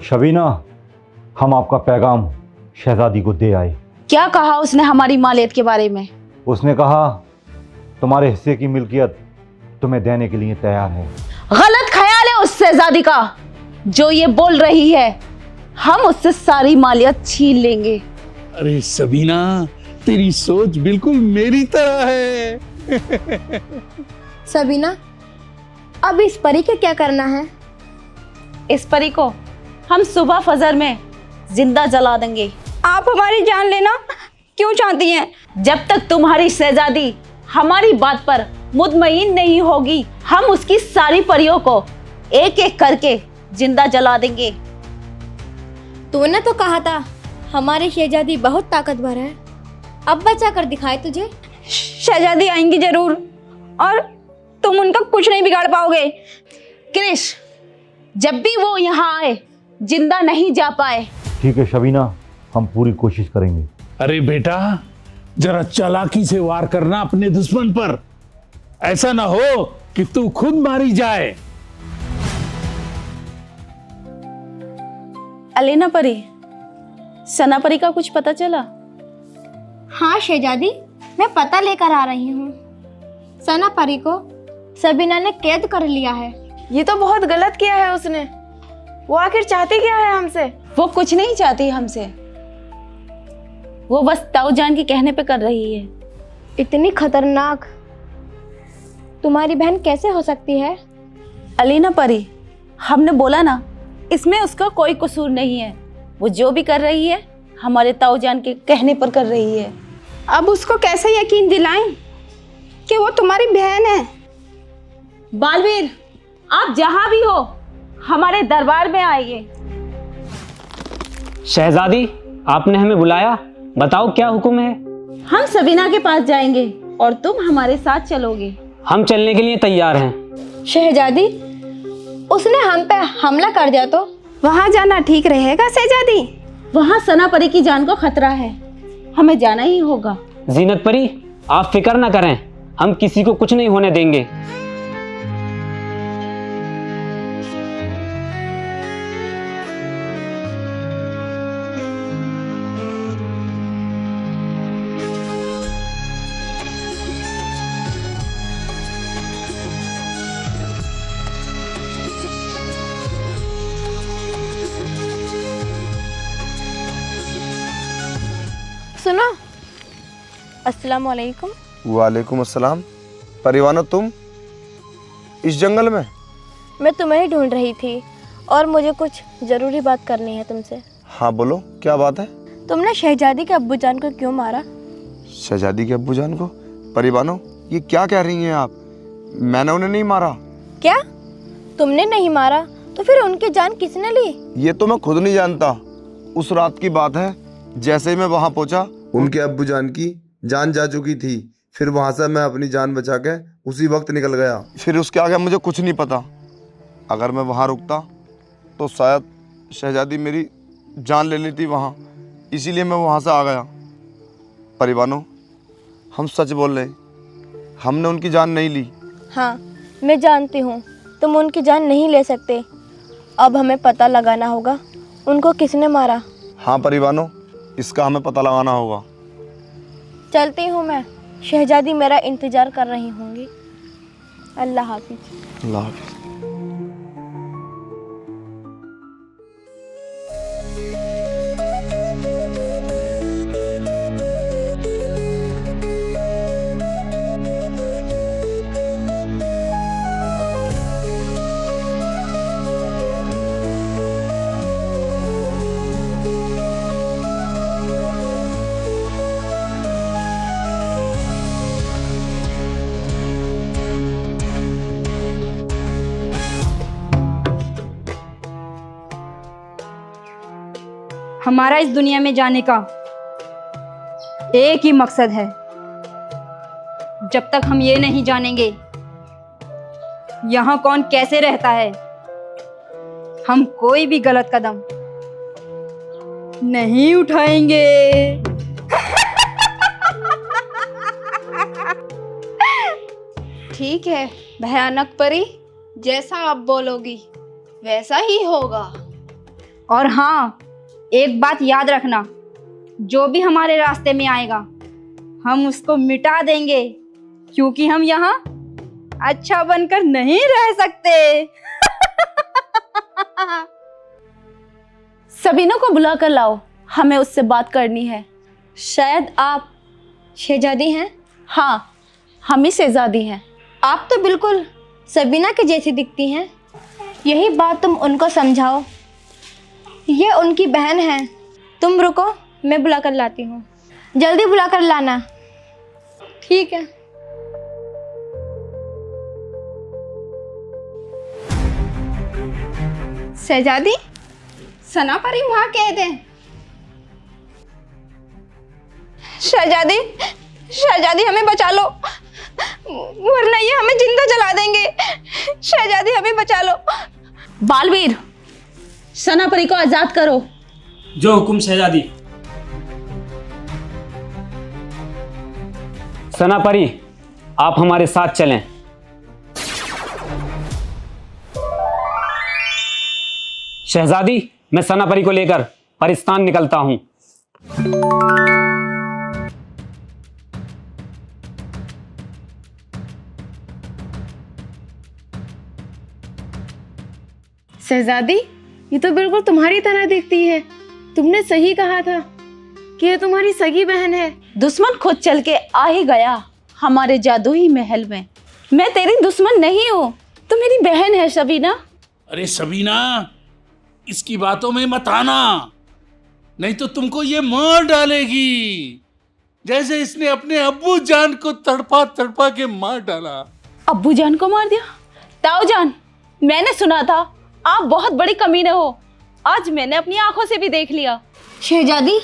शबीना, हम आपका पैगाम शहजादी को दे आए। क्या कहा उसने हमारी मालियत के बारे में? उसने कहा तुम्हारे हिस्से की मिल्कियत तुम्हें देने के लिए तैयार है। गलत ख्याल है उस शहजादी का जो ये बोल रही है। हम उससे सारी मालियत छीन लेंगे। अरे सबीना, तेरी सोच बिल्कुल मेरी तरह है। सबीना, अब इस परी के क्या करना है? इस परी को हम सुबह फजर में जिंदा जला देंगे। आप हमारी जान लेना क्यों चाहती हैं? जब तक तुम्हारी शहजादी हमारी बात पर मुतमईन नहीं होगी, हम उसकी सारी परियों को एक एक करके जिंदा जला देंगे। तूने तो कहा था हमारी शहजादी बहुत ताकतवर है। अब बचा कर दिखाए तुझे। शहजादी आएंगी जरूर और तुम उनका कुछ नहीं बिगाड़ पाओगे। कृष, जब भी वो यहाँ आए जिंदा नहीं जा पाए। ठीक है शबीना, हम पूरी कोशिश करेंगे। अरे बेटा, जरा चालाकी से वार करना अपने दुश्मन पर। ऐसा ना हो कि तू खुद मारी जाए। अलीना परी, सना परी का कुछ पता चला? हाँ शहजादी, मैं पता लेकर आ रही हूँ। सना परी को सबीना ने कैद कर लिया है। ये तो बहुत गलत किया है उसने। वो आखिर चाहती क्या है हमसे? वो कुछ नहीं चाहती हमसे। वो बस ताऊजान के कहने पे कर रही है। इतनी खतरनाक तुम्हारी बहन कैसे हो सकती है? अलीना परी, हमने बोला ना, इसमें उसका कोई कसूर नहीं है। वो जो भी कर रही है हमारे ताऊजान के कहने पर कर रही है। अब उसको कैसे यकीन दिलाएं कि वो तुम्हारी बहन है? बालवीर, आप जहां भी हो हमारे दरबार में आइए। शहजादी, आपने हमें बुलाया, बताओ क्या हुक्म है? हम सबीना के पास जाएंगे और तुम हमारे साथ चलोगे। हम चलने के लिए तैयार हैं। शहजादी, उसने हम पे हमला कर दिया तो वहां जाना ठीक रहेगा शहजादी? वहां सना परी की जान को खतरा है, हमें जाना ही होगा। जीनत परी, आप फिक्र ना करें, हम किसी को कुछ नहीं होने देंगे। सुनो, अस्सलाम वालेकुम। वालेकुम अस्सलाम। परिवानो, तुम इस जंगल में? मैं तुम्हें ही ढूंढ रही थी और मुझे कुछ ज़रूरी बात करनी है तुमसे। हाँ बोलो, क्या बात है? तुमने शहजादी के अब्बू जान को क्यों मारा? शहजादी के अब्बू जान को? परिवानो, ये क्या कह रही हैं आप? मैंने उन्हें नहीं मारा। क्या तुमने नहीं मारा? तो फिर उनकी जान किसने ली? ये तो मैं खुद नहीं जानता। उस रात की बात है, जैसे ही मैं वहां पहुंचा उनके अब्बू जान की जान जा चुकी थी। फिर वहां से मैं अपनी जान बचा के उसी वक्त निकल गया। फिर उसके आगे मुझे कुछ नहीं पता। अगर मैं वहां रुकता तो शायद शहजादी मेरी जान ले लेती वहां, इसीलिए मैं वहां से आ गया। परिवानो, हम सच बोल रहे हैं, हमने उनकी जान नहीं ली। हाँ, मैं जानती हूँ तुम उनकी जान नहीं ले सकते। अब हमें पता लगाना होगा उनको किसने मारा। हाँ परिवानो, इसका हमें पता लगाना होगा। चलती हूँ मैं, शहजादी मेरा इंतजार कर रही होंगी। अल्लाह हाफिज। अल्लाह हाफिज। हमारा इस दुनिया में जाने का एक ही मकसद है। जब तक हम ये नहीं जानेंगे यहाँ कौन कैसे रहता है, हम कोई भी गलत कदम नहीं उठाएंगे। ठीक है भयानक परी, जैसा आप बोलोगी वैसा ही होगा। और हाँ, एक बात याद रखना, जो भी हमारे रास्ते में आएगा हम उसको मिटा देंगे, क्योंकि हम यहाँ अच्छा बनकर नहीं रह सकते। सबीना को बुला कर लाओ, हमें उससे बात करनी है। शायद आप शहजादी हैं। हाँ, हम ही शहजादी हैं। आप तो बिल्कुल सबीना के जैसी दिखती हैं। यही बात तुम उनको समझाओ, ये उनकी बहन है। तुम रुको, मैं बुला कर लाती हूँ। जल्दी बुला कर लाना। ठीक है। शहजादी, सना परी वहां कैद है। शहजादी, शहजादी हमें बचा लो, वरना ये हमें जिंदा जला देंगे। शहजादी हमें बचा लो। बालवीर, सना परी को आजाद करो। जो हुकुम शहजादी। सना परी, आप हमारे साथ चलें। शहजादी, मैं सना परी को लेकर परिस्तान निकलता हूं। शहजादी, ये तो बिल्कुल तुम्हारी तरह दिखती है। तुमने सही कहा था कि ये तुम्हारी सगी बहन है। दुश्मन खुद चल के आ ही गया हमारे जादुई महल में। मैं तेरी दुश्मन नहीं हूँ, तू मेरी बहन है सबीना। अरे सबीना, इसकी बातों में मत आना, नहीं तो तुमको ये मार डालेगी, जैसे इसने अपने अब्बू जान को तड़पा तड़पा के मार डाला। अब्बू जान को मार दिया? ताऊ जान, मैंने सुना था आप बहुत बड़ी कमीने हो। आज मैंने अपनी आंखों से भी देख लिया। शहजादी,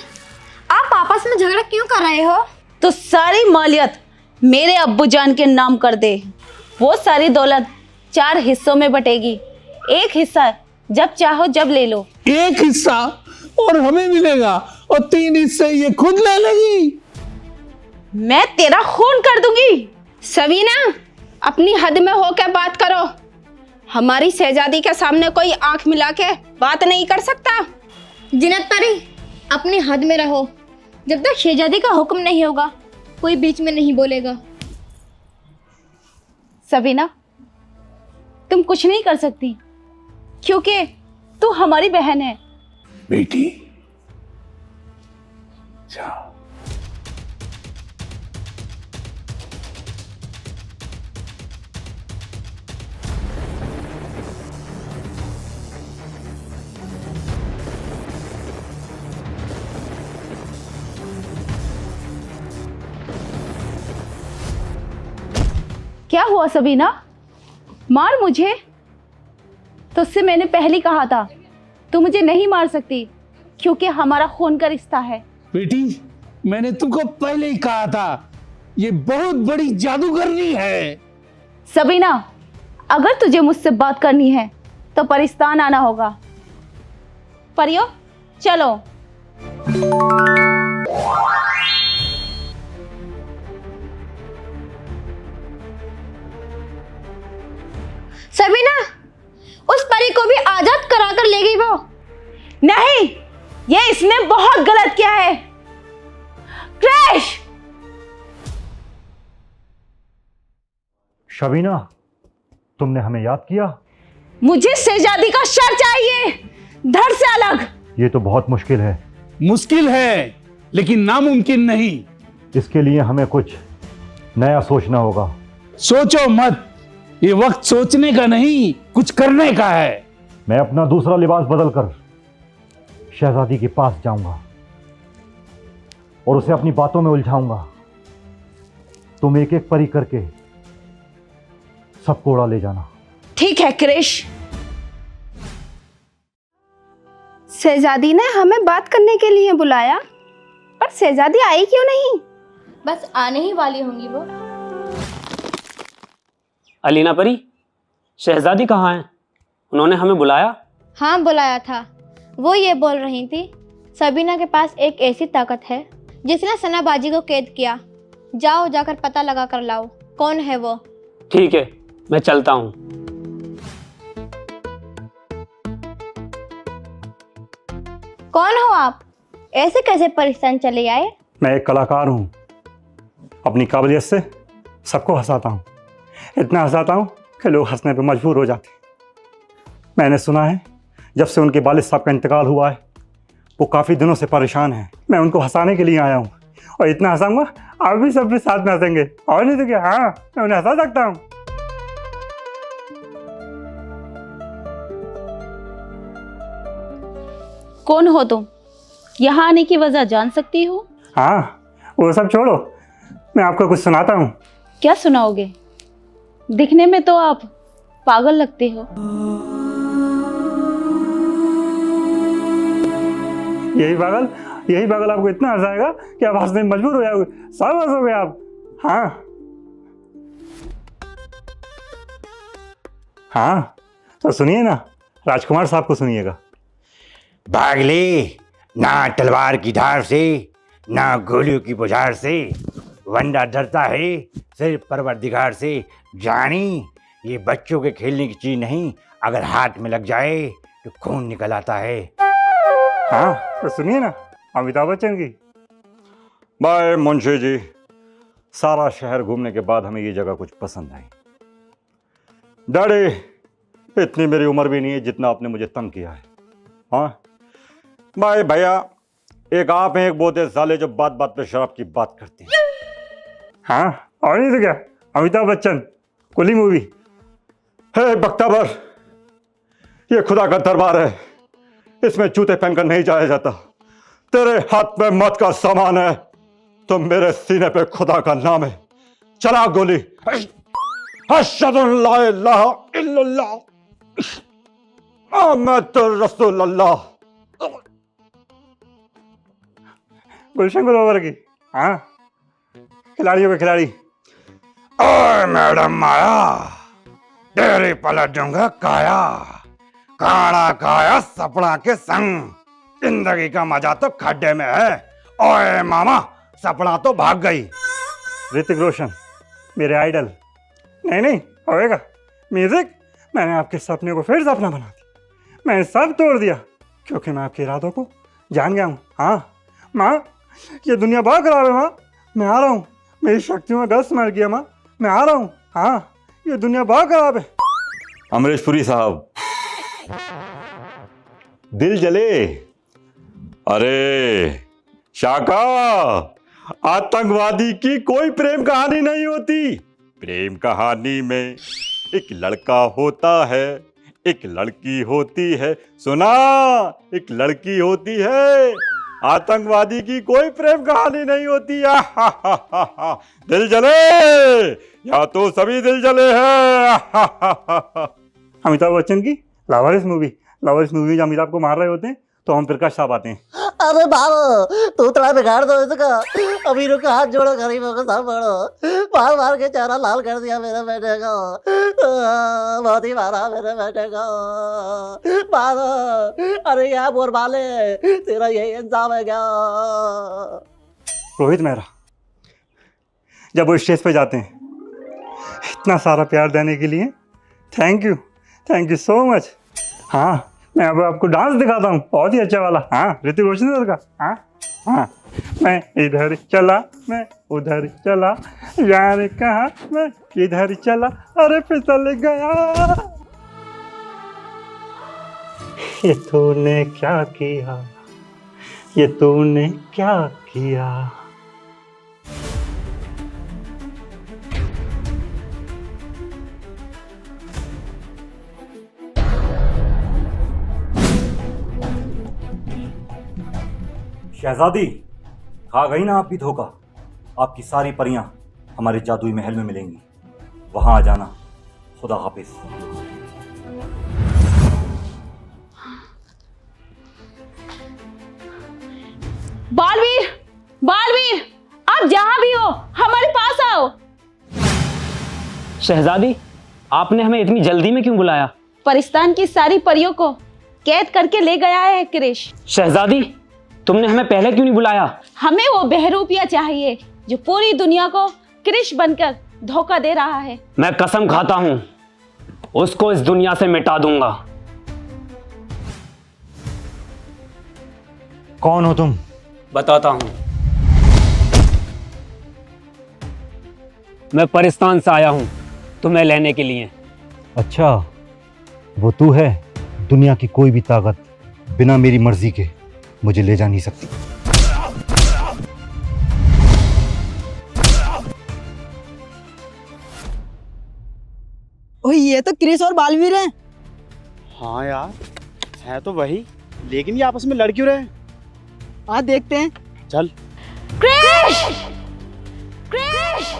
आप आपस में झगड़ा क्यों कर रहे हो? तो सारी मालियत मेरे अब्बू जान के नाम कर दे। वो सारी दौलत 4 हिस्सों में बटेगी। एक हिस्सा जब चाहो जब ले लो। एक हिस्सा और हमें मिलेगा, और 3 हिस्से ये खुद ले लेगी। मैं तेरा खून कर दूंगी। सबीना, अपनी हद में होकर बात करो। हमारी शहजादी के सामने कोई आंख मिला के बात नहीं कर सकता। जिन्नत परी, अपनी हद में रहो। जब तक शहजादी का हुक्म नहीं होगा कोई बीच में नहीं बोलेगा। सबीना, तुम कुछ नहीं कर सकती, क्योंकि तू हमारी बहन है। बेटी, जा। क्या हुआ सबीना? मार मुझे। तुझसे मैंने पहले कहा था तू मुझे नहीं मार सकती, क्योंकि हमारा खून का रिश्ता है। बेटी, मैंने तुमको पहले ही कहा था, ये बहुत बड़ी जादूगरनी है। सबीना, अगर तुझे मुझसे बात करनी है तो परिस्तान आना होगा। परियो, चलो। सबीना, उस परी को भी आजाद करा कर ले गई वो। नहीं, ये इसने बहुत गलत किया है। क्रैश! शबीना, तुमने हमें याद किया? मुझे शहजादी का शर चाहिए, धड़ से अलग। ये तो बहुत मुश्किल है। मुश्किल है, लेकिन नामुमकिन नहीं। इसके लिए हमें कुछ नया सोचना होगा। सोचो मत, ये वक्त सोचने का नहीं, कुछ करने का है। मैं अपना दूसरा लिबास बदलकर शहजादी के पास जाऊंगा और उसे अपनी बातों में उलझाऊंगा। तुम एक एक परी करके सबको उड़ा ले जाना। ठीक है क्रिश। शहजादी ने हमें बात करने के लिए बुलाया, पर शहजादी आई क्यों नहीं? बस आने ही वाली होंगी वो। अलीना परी, शहजादी कहाँ हैं? उन्होंने हमें बुलाया? हाँ, बुलाया था। वो ये बोल रही थी सबीना के पास एक ऐसी ताकत है जिसने सनाबाजी को कैद किया। जाओ, जाकर पता लगा कर लाओ कौन है वो। ठीक है, मैं चलता हूँ। कौन हो आप? ऐसे कैसे पाकिस्तान चले आए? मैं एक कलाकार हूँ, अपनी काबिलियत से सबको हंसाता हूँ, इतना हंसाता हूँ कि लोग हंसने पर मजबूर हो जाते हैं। मैंने सुना है जब से उनके वालिद साहब का इंतकाल हुआ है वो काफ़ी दिनों से परेशान हैं। मैं उनको हंसाने के लिए आया हूँ और इतना हंसाऊंगा आप भी सब भी साथ में हंसेंगे, और नहीं तो क्या। हाँ, मैं उन्हें हंसा सकता हूँ। कौन हो तुम? यहाँ आने की वजह जान सकती हो? हाँ, वो सब छोड़ो, मैं आपको कुछ सुनाता हूँ। क्या सुनाओगे? दिखने में तो आप पागल लगते हो। यही पागल आपको इतना हंसाएगा कि आप हंसने में मजबूर हो जाओगे, सब हंसोगे आप। हाँ, तो सुनिए ना, राजकुमार साहब को सुनिएगा। भाग ले ना तलवार की धार से, ना गोलियों की बुझार से, वंडा डरता है सिर्फ परवरदिगार से। जानी, ये बच्चों के खेलने की चीज नहीं, अगर हाथ में लग जाए तो खून निकल आता है। हाँ, तो सुनिए ना अमिताभ बच्चन की। भाई मुंशी जी, सारा शहर घूमने के बाद हमें ये जगह कुछ पसंद आई। डैडी, इतनी मेरी उम्र भी नहीं है जितना आपने मुझे तंग किया है। हाँ भाई, भैया एक आप हैं, एक बोते साले जो बात बात पे शराब की बात करते हैं। हाँ, और नहीं तो क्या, अमिताभ बच्चन, कुली मूवी। हे बख्तावर, ये खुदा का दरबार है, इसमें जूते पहनकर नहीं जाया जाता। तेरे हाथ में मौत का सामान है तो मेरे सीने पे खुदा का नाम है। चला गोली। अशहदु अल्ला इलाहा इल्लल्लाह मुहम्मदुर रसूलुल्लाह। गुलशन ग्रोवर की। हाँ, खिलाड़ियों के खिलाड़ी। ओए मैडम माया, तेरी पलट दूंगा काया, काड़ा काया सपना के संग। जिंदगी का मजा तो खड्डे में है। ओए मामा, सपना तो भाग गई। ऋतिक रोशन, मेरे आइडल। नहीं होएगा म्यूजिक। मैंने आपके सपने को फिर सपना बना दिया, मैंने सब तोड़ दिया क्योंकि मैं आपके इरादों को जान गया हूँ। हाँ माँ, ये दुनिया बहुत खराब है माँ, मैं आ रहा हूँ। मेरी शक्तियों में दस्त मर गया माँ, मैं आ रहा हूँ। हाँ, ये दुनिया बहुत खराब है। अमरीश पुरी साहब, दिल जले। अरे शाका, आतंकवादी की कोई प्रेम कहानी नहीं होती। प्रेम कहानी में एक लड़का होता है, एक लड़की होती है। सुना, एक लड़की होती है। आतंकवादी की कोई प्रेम कहानी नहीं होती। दिल जले, या तो सभी दिल जले हैं। अमिताभ बच्चन की लावारिस मूवी में अमिताभ को मार रहे होते हैं तो हम प्रकाश साहब आते हैं। अरे बाबा, तू थोड़ा बिगाड़ दो इसका। अमीरों का हाथ जोड़ो, गरीबों को संभालो। मार मार के चेहरा लाल कर दिया मेरे बेटे को, बहुत ही मारा मेरे बेटे को। मारो, अरे यार बोर वाले, तेरा यही इंसाफ है क्या? रोहित मेहरा, जब वो स्टेज पे जाते हैं इतना सारा प्यार देने के लिए थैंक यू सो मच। हाँ, मैं अब आपको डांस दिखाता हूँ, बहुत ही अच्छा वाला। हाँ, ऋतिक रोशन सर का। हाँ, मैं इधर चला, मैं उधर चला, यार कहा मैं इधर चला, अरे फिसल गया। ये तूने क्या किया, ये तूने क्या किया। शहजादी, खा गई ना आप भी धोखा। आपकी सारी परियां हमारे जादुई महल में मिलेंगी, वहां आ जाना। खुदा हाफिज। बालवीर, आप जहां भी हो हमारे पास आओ। शहजादी, आपने हमें इतनी जल्दी में क्यों बुलाया? पाकिस्तान की सारी परियों को कैद करके ले गया है क्रिश। शहजादी, तुमने हमें पहले क्यों नहीं बुलाया? हमें वो बहरूपिया चाहिए जो पूरी दुनिया को क्रिश बनकर धोखा दे रहा है। मैं कसम खाता हूं, उसको इस दुनिया से मिटा दूंगा। कौन हो तुम? बताता हूँ। मैं परिस्तान से आया हूँ तुम्हें लेने के लिए। अच्छा, वो तू है? दुनिया की कोई भी ताकत बिना मेरी मर्जी के मुझे ले जा नहीं सकती। ओए ये तो क्रिस और बालवीर हैं। हाँ यार, है तो वही, लेकिन ये आपस में लड़ क्यों रहे हैं? आ देखते हैं। चल। क्रिश! क्रिश!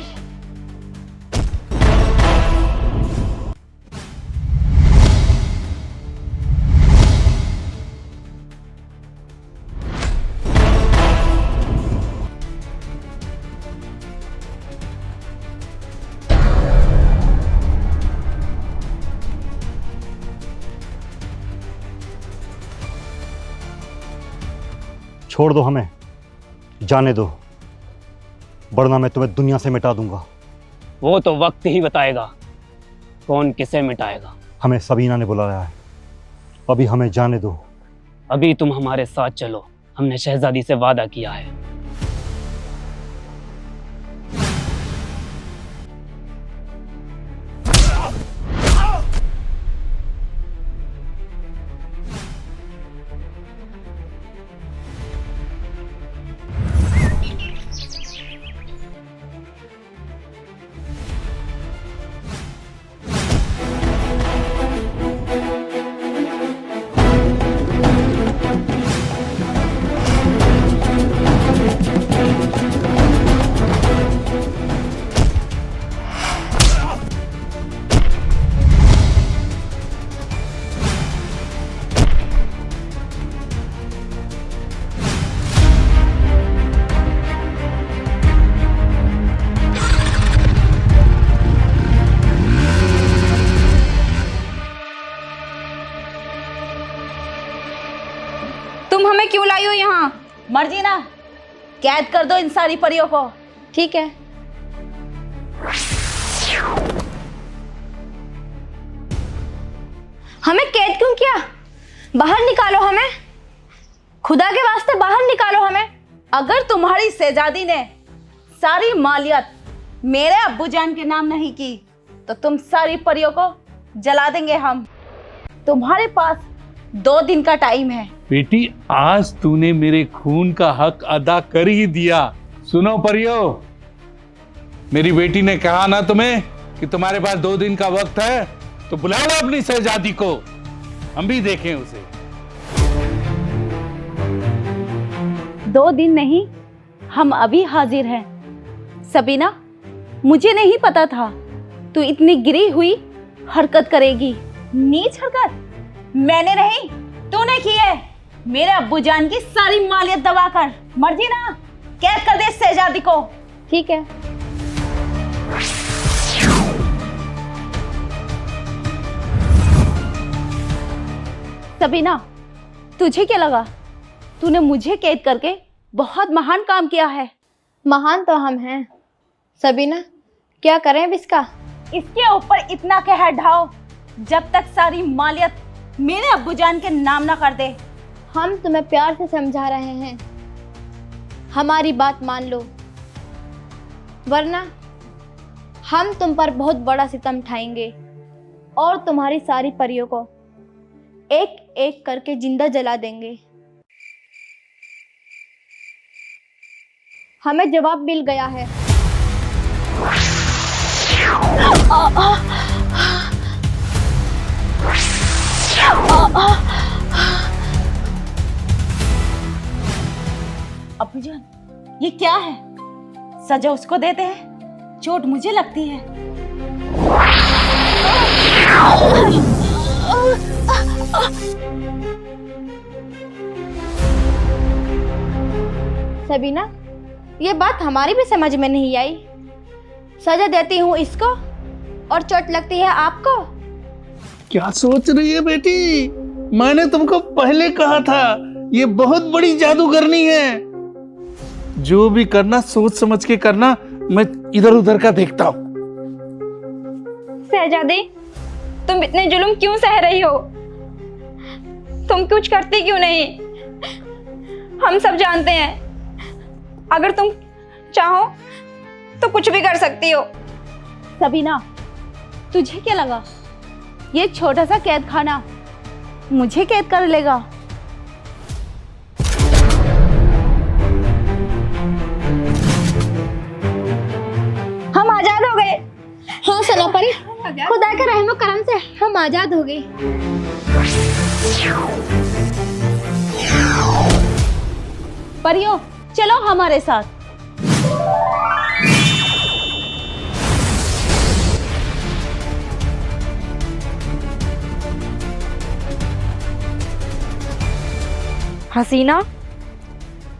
छोड़ दो हमें, जाने दो, वरना मैं तुम्हें दुनिया से मिटा दूंगा। वो तो वक्त ही बताएगा कौन किसे मिटाएगा। हमें सबीना ने बुलाया है, अभी हमें जाने दो। अभी तुम हमारे साथ चलो, हमने शहजादी से वादा किया है। तुम हमें क्यों लाई हो यहाँ? मर्जी ना, कैद कर दो इन सारी परियों को। ठीक है। हमें कैद क्यों किया? बाहर निकालो हमें, खुदा के वास्ते बाहर निकालो हमें। अगर तुम्हारी शहजादी ने सारी मालियत मेरे अब्बूजान के नाम नहीं की तो तुम सारी परियों को जला देंगे हम। तुम्हारे पास 2 दिन का टाइम है। बेटी, आज तूने मेरे खून का हक अदा कर ही दिया। सुनो परियो, मेरी बेटी ने कहा ना तुम्हें कि तुम्हारे पास 2 दिन का वक्त है, तो बुलाओ अपनी शहजादी को, हम भी देखें उसे। 2 दिन नहीं, हम अभी हाजिर हैं। सबीना, मुझे नहीं पता था तू इतनी गिरी हुई हरकत करेगी। नीच हरकत मैंने नहीं, तूने की है। मेरे अब्बूजान की सारी मालियत दबाकर। मर्जी ना, कैद कर दे इस शहजादी को। ठीक है। सबीना, तुझे क्या लगा? तूने मुझे कैद करके बहुत महान काम किया है। महान तो हम हैं। सबीना, क्या करें अब इसका? इसके ऊपर इतना कहर ढाओ जब तक सारी मालियत मेरे अब्बूजान के नाम ना कर दे। हम तुम्हें प्यार से समझा रहे हैं, हमारी बात मान लो, वरना हम तुम पर बहुत बड़ा सितम ढाएंगे और तुम्हारी सारी परियों को एक एक करके जिंदा जला देंगे। हमें जवाब मिल गया है। अब्बूजान, ये क्या है? सजा उसको देते हैं, चोट मुझे लगती है। सबीना, ये बात हमारी भी समझ में नहीं आई। सजा देती हूँ इसको और चोट लगती है आपको। क्या सोच रही है बेटी? मैंने तुमको पहले कहा था, ये बहुत बड़ी जादूगरनी है। जो भी करना सोच समझ के करना, मैं इधर उधर का देखता हूँ। शहजादी, तुम इतने जुल्म क्यों सह रही हो? तुम कुछ करती क्यों नहीं? हम सब जानते हैं, अगर तुम चाहो तो कुछ भी कर सकती हो। सबीना, तुझे क्या लगा ये छोटा सा कैद खाना मुझे कैद कर लेगा? हम आजाद हो गए। हाँ सना परी, खुदा के रहमो करम से हम आजाद हो गए। परियों, चलो हमारे साथ। हसीना,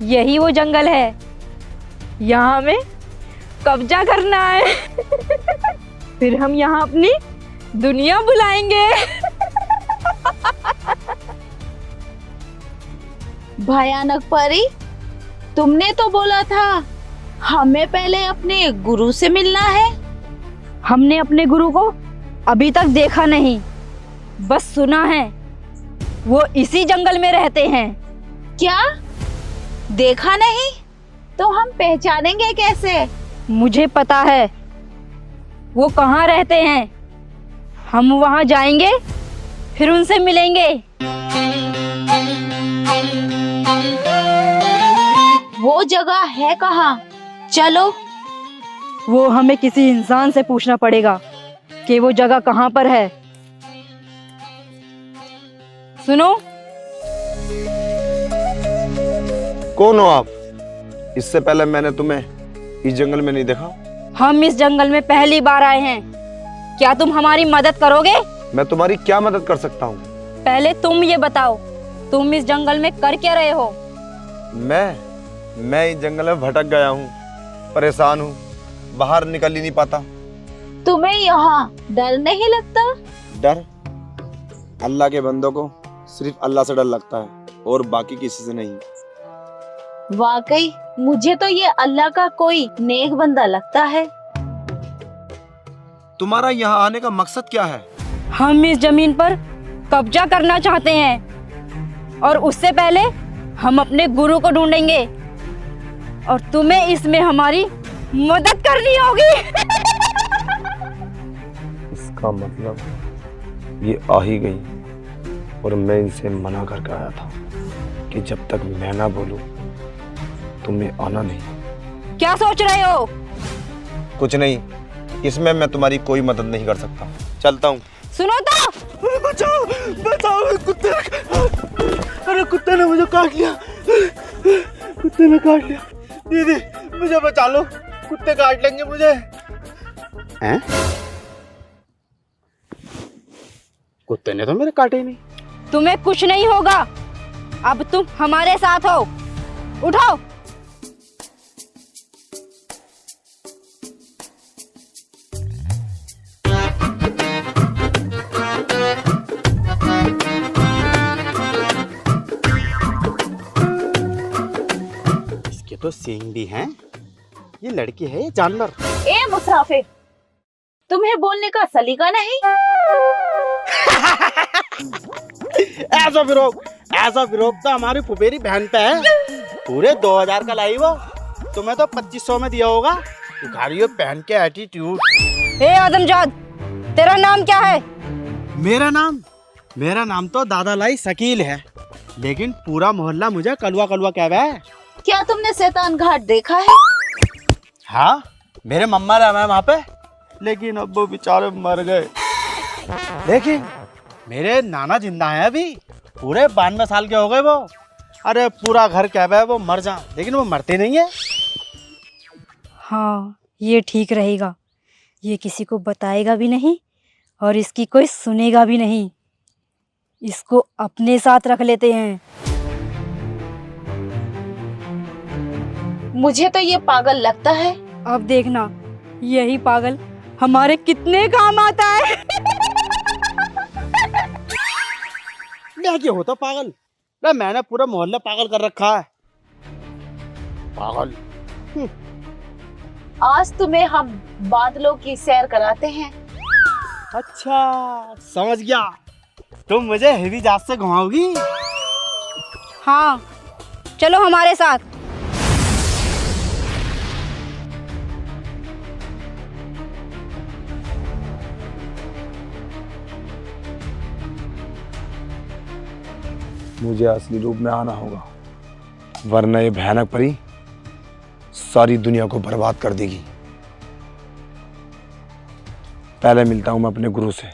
यही वो जंगल है, यहाँ हमें कब्जा करना है। फिर हम यहाँ अपनी दुनिया बुलाएंगे। भयानक परी, तुमने तो बोला था हमें पहले अपने गुरु से मिलना है। हमने अपने गुरु को अभी तक देखा नहीं, बस सुना है वो इसी जंगल में रहते हैं। क्या देखा नहीं? तो हम पहचानेंगे कैसे? मुझे पता है वो कहाँ रहते हैं। हम वहां जाएंगे, फिर उनसे मिलेंगे। वो जगह है कहाँ? चलो। वो हमें किसी इंसान से पूछना पड़ेगा कि वो जगह कहाँ पर है। सुनो, कौन हो आप? इससे पहले मैंने तुम्हें इस जंगल में नहीं देखा। हम इस जंगल में पहली बार आए हैं। क्या तुम हमारी मदद करोगे? मैं तुम्हारी क्या मदद कर सकता हूँ? पहले तुम ये बताओ, तुम इस जंगल में कर क्या रहे हो? मैं इस जंगल में भटक गया हूँ, परेशान हूँ, बाहर निकल ही नहीं पाता। तुम्हें यहाँ डर नहीं लगता? डर? अल्लाह के बंदों को सिर्फ अल्लाह से डर लगता है और बाकी किसी से नहीं। वाकई मुझे तो ये अल्लाह का कोई नेक बंदा लगता है। तुम्हारा यहाँ आने का मकसद क्या है? हम इस जमीन पर कब्जा करना चाहते हैं और उससे पहले हम अपने गुरु को ढूंढेंगे और तुम्हें इसमें हमारी मदद करनी होगी। इसका मतलब ये आ ही गई और मैं इनसे मना करके आया था कि जब तक मैं ना बोलूं तुम्हें आना नहीं। क्या सोच रहे हो? कुछ नहीं, इसमें मैं तुम्हारी कोई मदद नहीं कर सकता। चलता हूँ। सुनो तो। बचाओ बचाओ, कुत्ते अरे कुत्ते ने मुझे काट लिया, कुत्ते ने काट लिया। दीदी मुझे बचा लो, कुत्ते काट लेंगे मुझे। हैं? कुत्ते ने तो मेरे काटे ही नहीं। तुम्हें कुछ नहीं होगा, अब तुम हमारे साथ हो। उठाओ। तो सींग भी हैं। ये लड़की है या जानवर? ए मुसाफिर, तुम्हें बोलने का सलीका नहीं? ऐसा विरोध तो हमारी फुफेरी बहन पे है। पूरे 2000 का लाई वो, तुम्हें तो 2500 में दिया होगा। दिखारियो पहन के एटीट्यूड। ए आदमजाद, तेरा नाम क्या है? मेरा नाम तो दादा लाई शकील है, लेकिन पूरा मोहल्ला मुझे कलवा कलवा कह रहा है। क्या तुमने शैतान घाट देखा है? हाँ, मेरे मम्मा रहा है वहाँ पे, लेकिन अब वो बेचारे मर गए। लेकिन मेरे नाना जिंदा हैं अभी, पूरे 92 साल के हो गए वो। अरे पूरा घर कह रहा है वो मर जा, लेकिन वो मरते नहीं है। हाँ, ये ठीक रहेगा। ये किसी को बताएगा भी नहीं और इसकी कोई सुनेगा भी नहीं। इसको अपने साथ रख लेते हैं। मुझे तो ये पागल लगता है। अब देखना, यही पागल हमारे कितने काम आता है। मैं क्या होता पागल? ना मैंने पूरा मोहल्ला पागल कर रखा है। पागल। आज तुम्हें हम बादलों की सैर कराते हैं। अच्छा, समझ गया। तुम मुझे हेवी जहाज से घुमाओगी? हाँ, चलो हमारे साथ। मुझे असली रूप में आना होगा, वरना ये भयानक परी सारी दुनिया को बर्बाद कर देगी। पहले मिलता हूं मैं अपने गुरु से।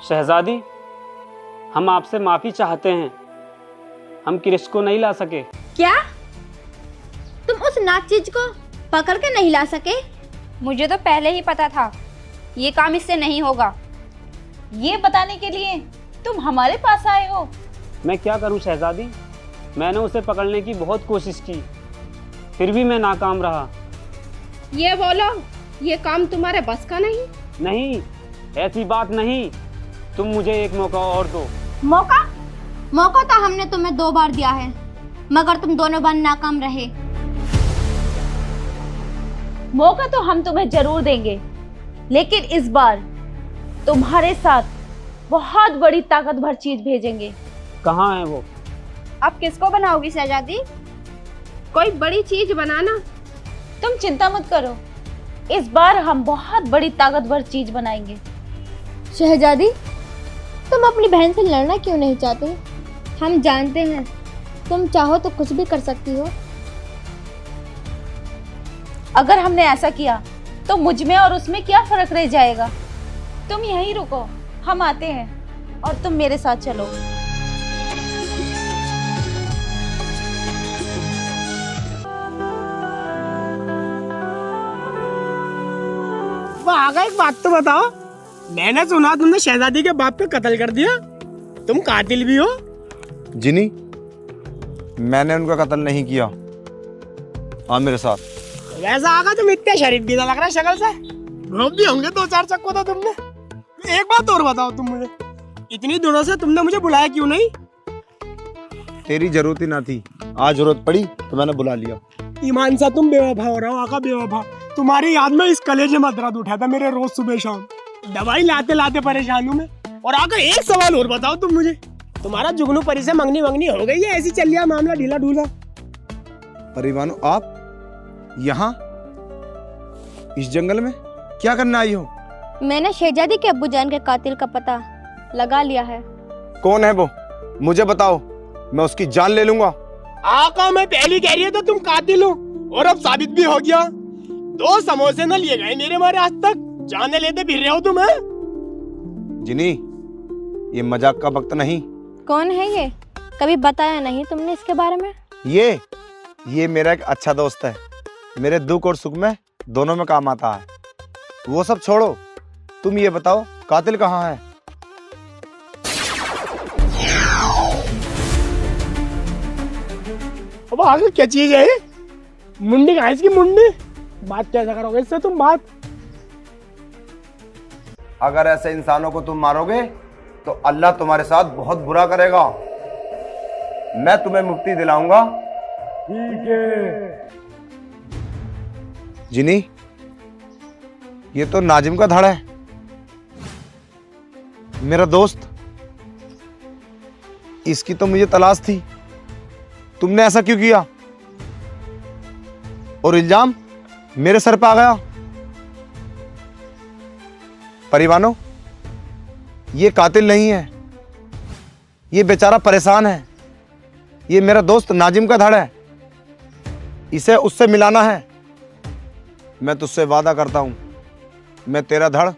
शहजादी, हम आपसे माफी चाहते हैं, हम क्रिश को नहीं ला सके। क्या तुम उस नाचीज को पकड़ के नहीं ला सके? मुझे तो पहले ही पता था ये काम इससे नहीं होगा। ये बताने के लिए तुम हमारे पास आए हो? मैं क्या करूं शहजादी, मैंने उसे पकड़ने की बहुत कोशिश की, फिर भी मैं नाकाम रहा। ये बोलो, ये काम तुम्हारे बस का नहीं? नहीं, ऐसी बात नहीं, तुम मुझे एक मौका और दो। मौका तो हमने तुम्हें 2 बार दिया है, मगर तुम दोनों बार नाकाम रहे। मौका तो हम तुम्हें जरूर देंगे, लेकिन इस बार तुम्हारे साथ बहुत बड़ी ताकतवर चीज भेजेंगे। कहाँ है वो? अब किसको बनाओगी शहजादी? कोई बड़ी चीज बनाना। तुम चिंता मत करो, इस बार हम बहुत बड़ी ताकतवर चीज बनाएंगे। शहजादी, तुम अपनी बहन से लड़ना क्यों नहीं चाहते? हम जानते हैं तुम चाहो तो कुछ भी कर सकती हो। अगर हमने ऐसा किया तो मुझ में और उसमें क्या फर्क रह जाएगा? तुम यहीं रुको, हम आते हैं और तुम मेरे साथ चलो। आगे एक बात तो बताओ, मैंने सुना तुमने शहजादी के बाप पे कत्ल कर दिया, तुम कातिल भी हो? जिनी, मैंने उनका कत्ल नहीं किया। हाँ मेरे साथ। वैसा आगा तुम इतने शरीफ भी ना लग रहा शक्ल से, घूम भी होंगे 2-4 चक्को तो तुमने। एक बात और बताओ तुम मुझे, इतनी दिनों से तुमने मुझे बुलाया क्यों नहीं? तेरी जरूरत ही ना थी, आज जरूरत पड़ी तो मैंने बुला लिया। ईमान सा तुम बेवफा हो रहा हो आका, बेवफा। तुम्हारी याद में इस कलेजे में दर्द उठा था मेरे रोज सुबह शाम, दवाई लाते लाते परेशान हूँ मैं। और आकर एक सवाल और बताओ तुम मुझे, तुम्हारा जुगनू परी से मंगनी वंगनी हो गई है? ऐसी चल लिया मामला ढीला ढूला? परिवानो, आप यहाँ इस जंगल में क्या करने आई हो? मैंने शहजादी के अब्बूजान के कातिल का पता लगा लिया है। कौन है वो, मुझे बताओ, मैं उसकी जान ले लूंगा। आका, मैं पहली कह रही है तो तुम कातिल हो, और अब साबित भी हो गया। 2 समोसे न लिए गए मेरे मारे आज तक, जाने लेते फिर रहे हो तुम? जिनी, ये मजाक का वक्त नहीं। कौन है ये? कभी बताया नहीं तुमने इसके बारे में? ये मेरा एक अच्छा दोस्त है, मेरे दुख और सुख में दोनों में काम आता है। वो सब छोड़ो, तुम ये बताओ कातिल कहाँ है? अब आगे क्या चीज है? मुंडी कहाँ है इसकी, मुंडी? बात कैसा करोगे इससे तुम बात? अगर ऐसे इंसानों को तुम मारोगे तो अल्लाह तुम्हारे साथ बहुत बुरा करेगा। मैं तुम्हें मुक्ति दिलाऊंगा। ठीक है। जिनी, ये तो नाजिम का धड़ है, मेरा दोस्त। इसकी तो मुझे तलाश थी, तुमने ऐसा क्यों किया? और इल्जाम मेरे सर पे आ गया। परिवानो, ये कातिल नहीं है, ये बेचारा परेशान है। ये मेरा दोस्त नाजिम का धड़ है, इसे उससे मिलाना है। मैं तुझसे वादा करता हूं, मैं तेरा धड़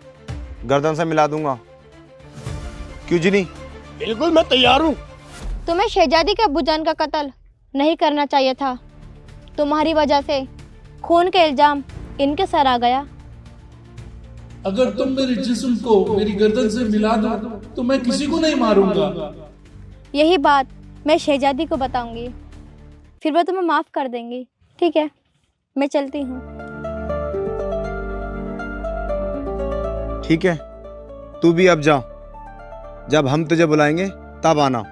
गर्दन से मिला दूंगा। क्यों जिनी? बिल्कुल, मैं तैयार हूं। तुम्हें शहजादी के अब्बूजान का कत्ल नहीं करना चाहिए था। तुम्हारी वजह से खून का इल्जाम इनके सर आ गया। अगर तुम मेरे जिस्म को मेरी गर्दन से मिला दो तो मैं किसी को नहीं मारूंगा। यही बात मैं शहजादी को बताऊंगी, फिर वो तुम्हें माफ कर देंगी। ठीक है, मैं चलती हूँ। ठीक है, तू भी अब जा, जब हम तुझे बुलाएंगे तब आना।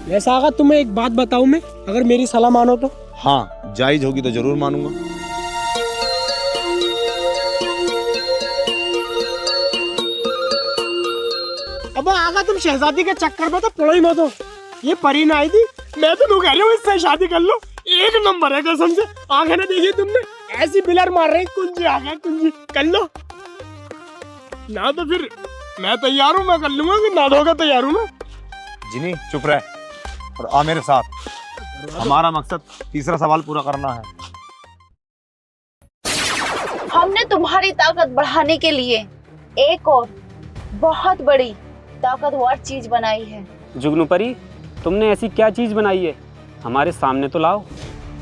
वैसा आगा, तुम्हें एक बात बताऊं मैं, अगर मेरी सलाह मानो तो? हाँ, जायज होगी तो जरूर मानूंगा। अबे आगा तुम शहजादी के चक्कर में तो पड़ो ही मत हो। ये परी ना आई थी, मैं तो कह रही हूँ इससे शादी कर लो, एक नंबर है कसम से। आंखें ना देखी तुमने, ऐसी बिलर मार रही, कुंजी आ गया, कुंजी कर लो ना। तो फिर मैं तैयार हूँ, मैं कर लूंगा, कि ना दोगे तैयार हूँ ना। जिनी चुप रह और आ मेरे साथ। हमारा मकसद तीसरा सवाल पूरा करना है। हमने तुम्हारी ताकत बढ़ाने के लिए एक और बहुत बड़ी ताकतवर चीज बनाई है। जुगनू परी, तुमने ऐसी क्या चीज बनाई है, हमारे सामने तो लाओ।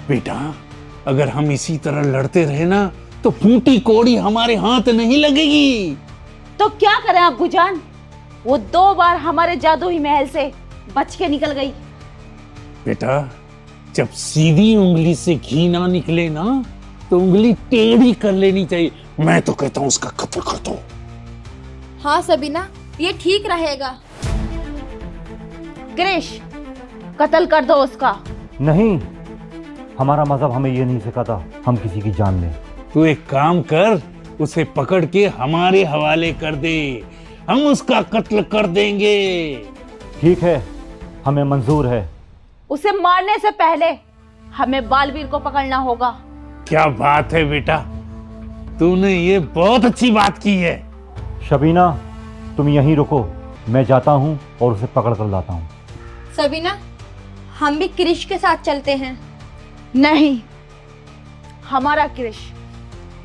बेटा, अगर हम इसी तरह लड़ते रहे ना तो फूटी कोड़ी हमारे हाथ नहीं लगेगी। तो क्या करें अब्बू जान, वो 2 बार हमारे जादुई महल से बच के निकल गई। बेटा, जब सीधी उंगली से घी ना निकले ना तो उंगली टेढ़ी कर लेनी चाहिए। मैं तो कहता हूँ उसका कत्ल कर दो। हाँ सबीना, ये ठीक रहेगा। क्रिश, कत्ल कर दो उसका। नहीं, हमारा मजहब हमें ये नहीं सिखाता हम किसी की जान लें। तू एक काम कर, उसे पकड़ के हमारे हवाले कर दे, हम उसका कत्ल कर देंगे। ठीक है, हमें मंजूर है। उसे मारने से पहले हमें बालवीर को पकड़ना होगा। क्या बात है बेटा, तूने ये बहुत अच्छी बात की है। शबीना, तुम यहीं रुको, मैं जाता हूँ और उसे पकड़ कर लाता हूँ। सबीना, हम भी क्रिश के साथ चलते हैं। नहीं, हमारा क्रिश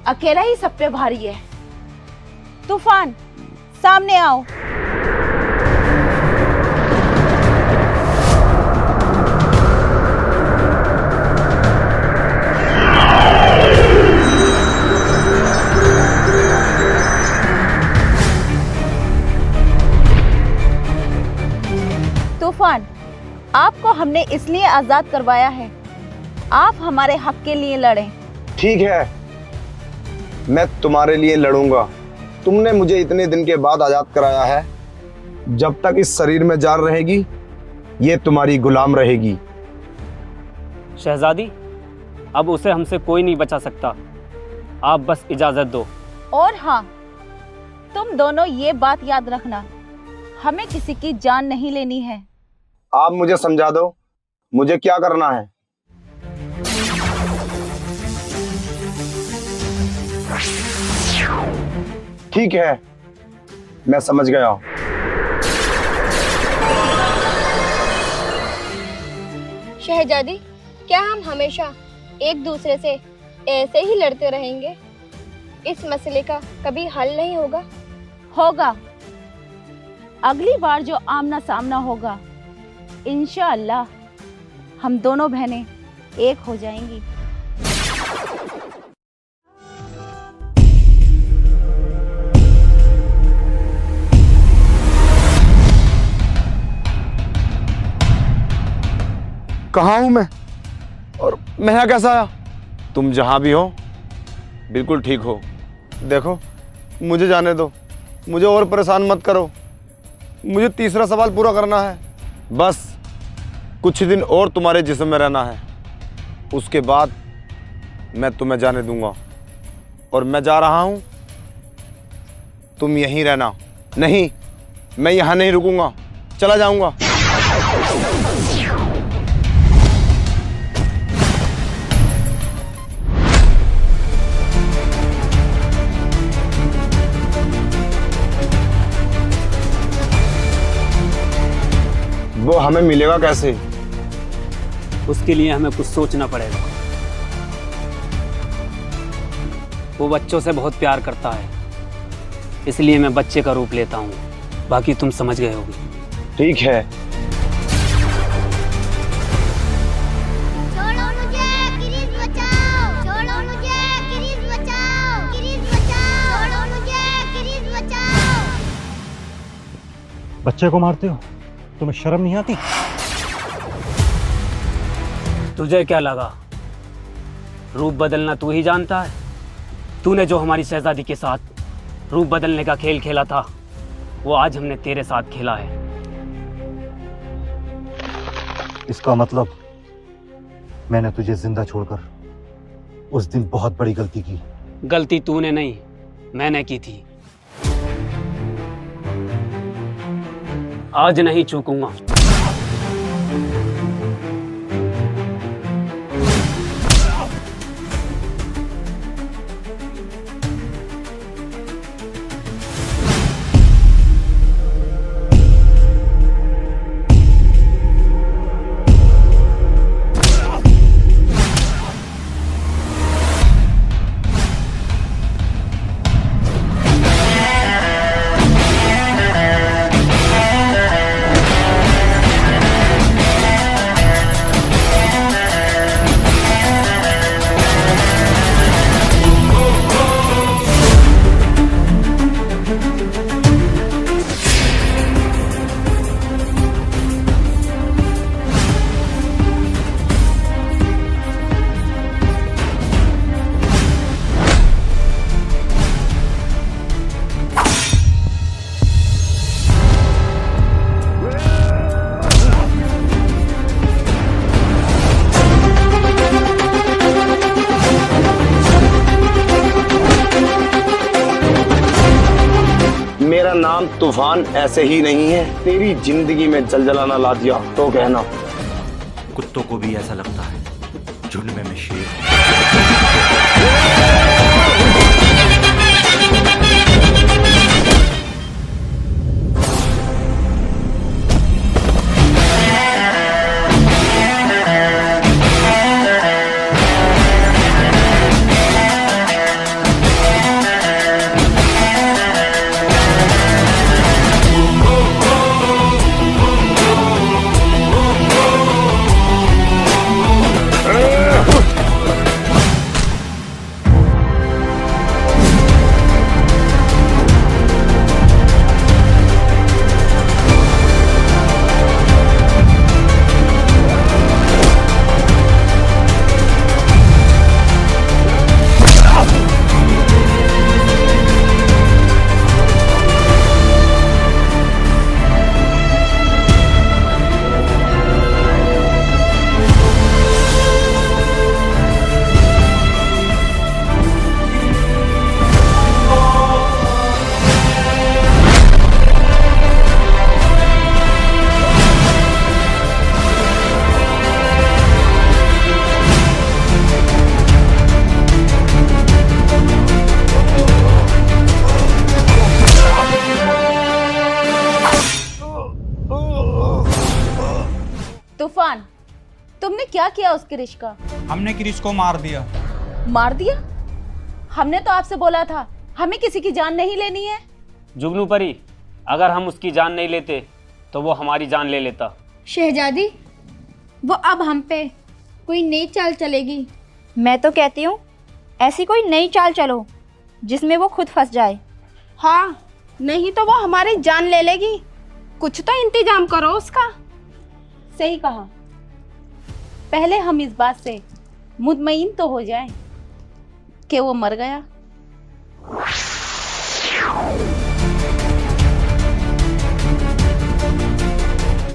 अकेला ही सब पे भारी है। तूफान, सामने आओ। तूफान, आपको हमने इसलिए आजाद करवाया है, आप हमारे हक के लिए लड़ें। ठीक है, मैं तुम्हारे लिए लड़ूंगा। तुमने मुझे इतने दिन के बाद आजाद कराया है। जब तक इस शरीर में जान रहेगी, ये तुम्हारी गुलाम रहेगी। शहजादी, अब उसे हमसे कोई नहीं बचा सकता, आप बस इजाजत दो। और हाँ, तुम दोनों ये बात याद रखना, हमें किसी की जान नहीं लेनी है। आप मुझे समझा दो, मुझे क्या करना है। ठीक है, मैं समझ गया हूं। शहजादी, क्या हम हमेशा एक दूसरे से ऐसे ही लड़ते रहेंगे? इस मसले का कभी हल नहीं होगा? होगा। अगली बार जो आमना सामना होगा, इंशाअल्लाह हम दोनों बहनें एक हो जाएंगी। कहाँ हूं मैं और मैं यहाँ कैसा आया? तुम जहां भी हो बिल्कुल ठीक हो। देखो, मुझे जाने दो, मुझे और परेशान मत करो। मुझे तीसरा सवाल पूरा करना है। बस कुछ दिन और तुम्हारे जिस्म में रहना है, उसके बाद मैं तुम्हें जाने दूंगा। और मैं जा रहा हूं, तुम यहीं रहना। नहीं, मैं यहां नहीं रुकूंगा, चला जाऊंगा। वो हमें मिलेगा कैसे? उसके लिए हमें कुछ सोचना पड़ेगा। वो बच्चों से बहुत प्यार करता है, इसलिए मैं बच्चे का रूप लेता हूँ। बाकी तुम समझ गए होगे। ठीक है। छोड़ो मुझे, क्रिश बचाओ! छोड़ो मुझे, क्रिश बचाओ! क्रिश बचाओ! छोड़ो मुझे, क्रिश बचाओ! बच्चे को मारते हो, तुम्हें शर्म नहीं आती? तुझे क्या लगा रूप बदलना तू ही जानता है? तूने जो हमारी शहजादी के साथ रूप बदलने का खेल खेला था, वो आज हमने तेरे साथ खेला है। इसका मतलब मैंने तुझे जिंदा छोड़कर उस दिन बहुत बड़ी गलती की। गलती तूने नहीं, मैंने की थी। आज नहीं चूकूंगा। मेरा नाम तूफान ऐसे ही नहीं है। तेरी जिंदगी में जलजलाना ला दिया तो कहना। कुत्तों को भी ऐसा लगता है झुंड में मैं शेर हूं। तूफान, तुमने क्या किया उस क्रिश का? हमने क्रिश को मार दिया। मार दिया? हमने तो आपसे बोला था हमें किसी की जान नहीं लेनी है। जुगनू परी, अगर हम उसकी जान नहीं लेते तो वो हमारी जान ले लेता। शहजादी, वो अब हम पे कोई नई चाल चलेगी। मैं तो कहती हूँ ऐसी कोई नई चाल चलो जिसमें वो खुद फंस जाए। हाँ, नहीं तो वो हमारी जान ले लेगी। कुछ तो इंतजाम करो उसका। सही कहा। पहले हम इस बात से मुतमईन तो हो जाएं कि वो मर गया।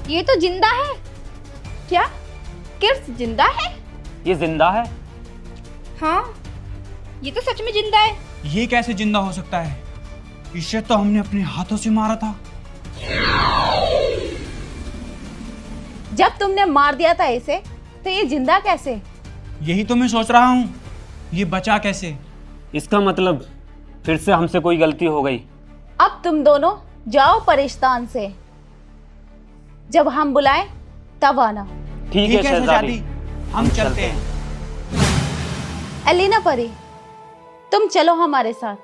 ये तो जिंदा है। क्या किर्स जिंदा है? ये जिंदा है? हाँ, ये तो सच में जिंदा है। ये कैसे जिंदा हो सकता है? इसे तो हमने अपने हाथों से मारा था। जब तुमने मार दिया था इसे तो ये जिंदा कैसे? यही तो मैं सोच रहा हूँ, ये बचा कैसे? इसका मतलब फिर से हमसे कोई गलती हो गई। अब तुम दोनों जाओ परिस्तान से। जब हम बुलाएं तब आना। ठीक है शहजादी, हम चलते हैं। एलिना परी, तुम चलो हमारे साथ।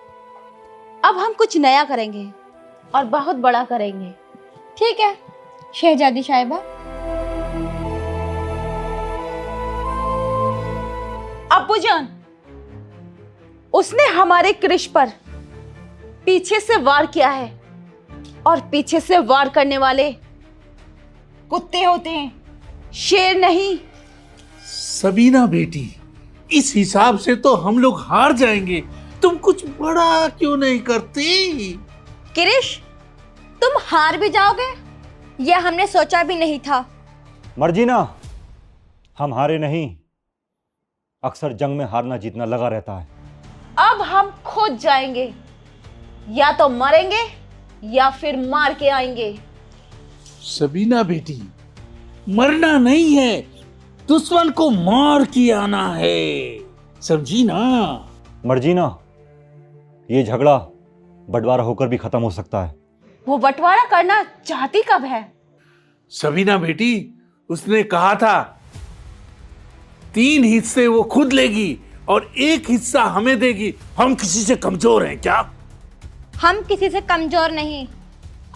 अब हम कुछ नया करेंगे और बहुत बड़ा करेंगे। ठीक है शहजादी साहिबा। अब्बूजान, उसने हमारे क्रिश पर पीछे से वार किया है और पीछे से वार करने वाले कुत्ते होते हैं, शेर नहीं। सबीना बेटी, इस हिसाब से तो हम लोग हार जाएंगे। तुम कुछ बड़ा क्यों नहीं करती? क्रिश, तुम हार भी जाओगे? यह हमने सोचा भी नहीं था। मर्जीना, हम हारे नहीं। अक्सर जंग में हारना जीतना लगा रहता है। अब हम खुद जाएंगे, या तो मरेंगे या फिर मार के आएंगे। सबीना बेटी, मरना नहीं है, दुश्मन को मार के आना है, समझी ना? मर्जी ना, ये झगड़ा बंटवारा होकर भी खत्म हो सकता है। वो बंटवारा करना चाहती कब है? सबीना बेटी, उसने कहा था 3 हिस्से वो खुद लेगी और 1 हिस्सा हमें देगी। हम किसी से कमजोर हैं क्या? हम किसी से कमजोर नहीं,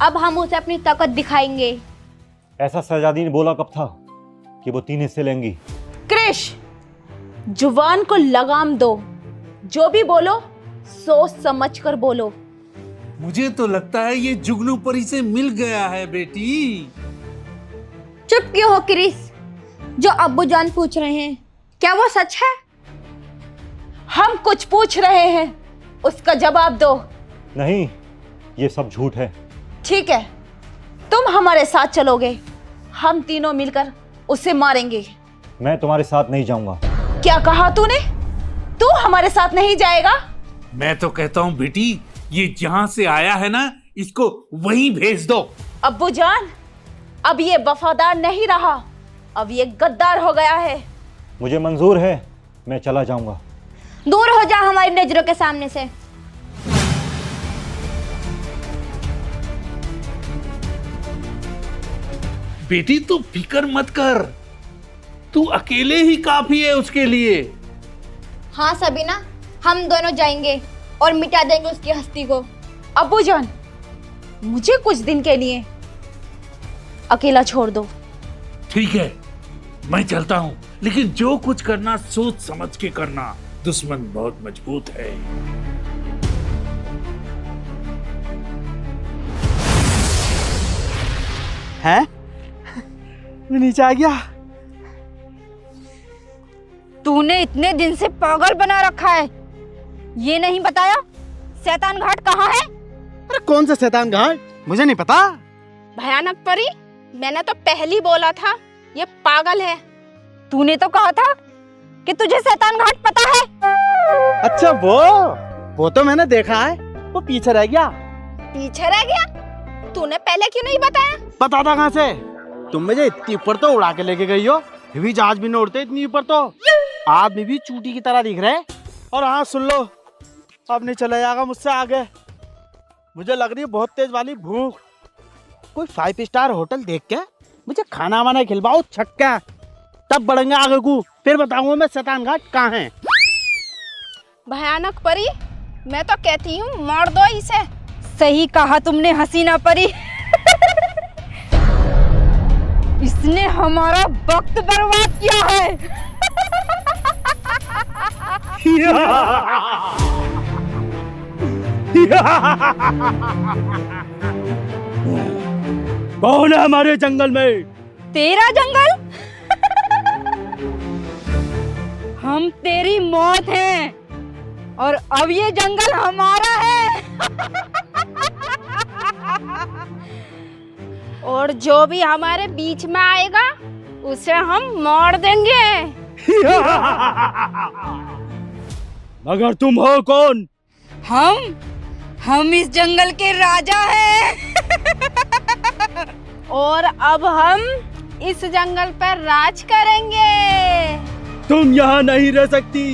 अब हम उसे अपनी ताकत दिखाएंगे। ऐसा शहजादी ने बोला कब था कि वो 3 हिस्से लेंगी? क्रिश, जुबान को लगाम दो, जो भी बोलो सोच समझ कर बोलो। मुझे तो लगता है ये जुगनू परी से मिल गया है बेटी। चुप क्यों हो क्रिस? जो अब्बू जान पूछ रहे हैं क्या वो सच है? हम कुछ पूछ रहे हैं, उसका जवाब दो। नहीं, ये सब झूठ है। ठीक है, तुम हमारे साथ चलोगे, हम तीनों मिलकर उसे मारेंगे। मैं तुम्हारे साथ नहीं जाऊंगा। क्या कहा तूने? तू हमारे साथ नहीं जाएगा? मैं तो कहता हूँ बेटी, ये जहां से आया है ना, इसको वहीं भेज दो। अब्बू जान, अब ये वफादार नहीं रहा, अब ये गद्दार हो गया है। मुझे मंजूर है, मैं चला जाऊंगा। दूर हो जा हमारी नजरों के सामने से। बेटी तू फिक्र मत कर, तू अकेले ही काफी है उसके लिए। हाँ सबीना, हम दोनों जाएंगे और मिटा देंगे उसकी हस्ती को। अब्बू जान, मुझे कुछ दिन के लिए अकेला छोड़ दो। ठीक है, मैं चलता हूँ, लेकिन जो कुछ करना सोच समझ के करना, दुश्मन बहुत मजबूत है। हैं? मैं नीचे आ गया। तूने इतने दिन से पागल बना रखा है, ये नहीं बताया शैतान घाट कहाँ है? अरे कौन सा शैतान घाट? मुझे नहीं पता। भयानक परी, मैंने तो पहली बोला था ये पागल है। तूने तो कहा था कि तुझे शैतान घाट पता है। अच्छा वो तो मैंने देखा है, वो पीछे रह गया। पीछे रह गया? तूने पहले क्यों नहीं बताया? पता था कहाँ से? तुम मुझे इतनी ऊपर तो उड़ा के लेके गई हो, फिर भी जहाज भी न उड़ते इतनी ऊपर तो। आदमी भी चूटी की तरह दिख रहे। और हाँ सुन लो, अब नहीं चला जाएगा मुझसे आगे। मुझे लग रही है बहुत तेज वाली भूख। कोई 5 स्टार होटल देख के मुझे खाना वाना खिलवाओ छक्का, तब बढ़ेंगे आगे को। फिर बताऊंगा मैं शैतान घाट कहाँ है। भयानक परी, मैं तो कहती हूँ मार दो इसे। सही कहा तुमने हसीना परी। इसने हमारा वक्त बर्बाद किया है। कौन है हमारे जंगल में? तेरा जंगल? हम तेरी मौत हैं और अब ये जंगल हमारा है। और जो भी हमारे बीच में आएगा उसे हम मार देंगे। मगर तुम हो कौन? हम इस जंगल के राजा हैं। और अब हम इस जंगल पर राज करेंगे। तुम यहाँ नहीं रह सकती।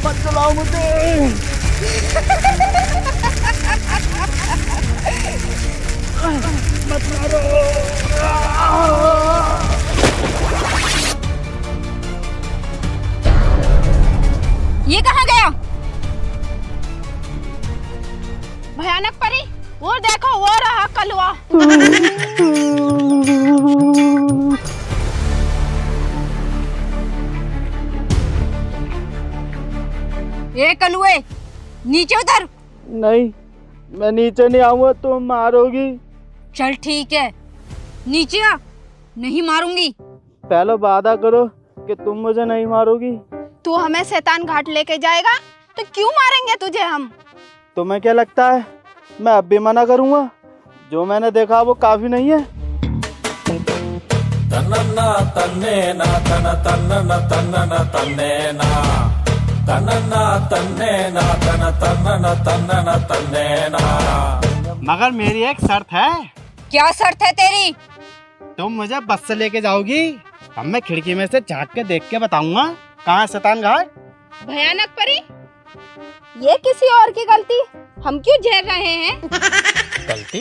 मत चलाओ मुझे। मत मारो। ये कहाँ गया? भयानक परी, वो देखो वो रहा कलुआ। ए कलुए, नीचे उतर। नहीं, मैं नीचे नहीं आऊंगा, तुम मारोगी। चल ठीक है, नीचे आ, नहीं मारूंगी। पहले वादा करो कि तुम मुझे नहीं मारोगी। तू हमें शैतान घाट लेके जाएगा तो क्यों मारेंगे तुझे हम? तुम्हें क्या लगता है मैं अब भी मना करूंगा? जो मैंने देखा वो काफी नहीं है। तन्नन्ना तन्नेना तन तन्नन तन्नन तन्नेना तन्नन्ना तन्नेना तन तन्नन तन्नन तन्नेना। मगर मेरी एक शर्त है। क्या शर्त है तेरी? तुम मुझे बस से लेके जाओगी, अब मैं खिड़की में से झांक के देख के बताऊंगा कहाँ है शैतान घाट। भयानक परी, ये किसी और की गलती, हम क्यों झेल रहे हैं? गलती?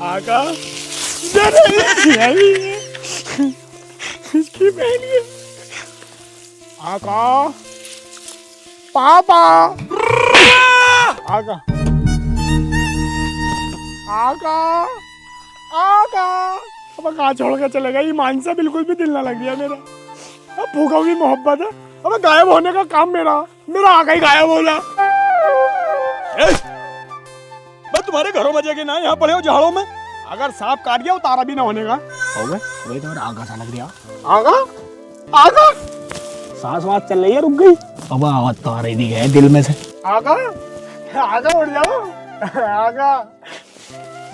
आका इसकी बहन है। आका पापा आका आका आका अब कहाँ छोड़ के चलेगा? ये मान से बिल्कुल भी दिल ना लग गया मेरा। अब भूखा हुई मोहब्बत है, अब गायब होने का काम मेरा आका ही गायब होना। मैं तुम्हारे घरों में जगह ना यहाँ पड़े हो झाड़ों में, अगर सांप काट गया उतारा भी ना होने का। हो गए वही तो आगा सा लग रहा। आगा आगा सांस वास चल रही है, रुक गई। अब आवाज तो आ रही थी है दिल में से। आगा आगा उड़ जाओ आगा।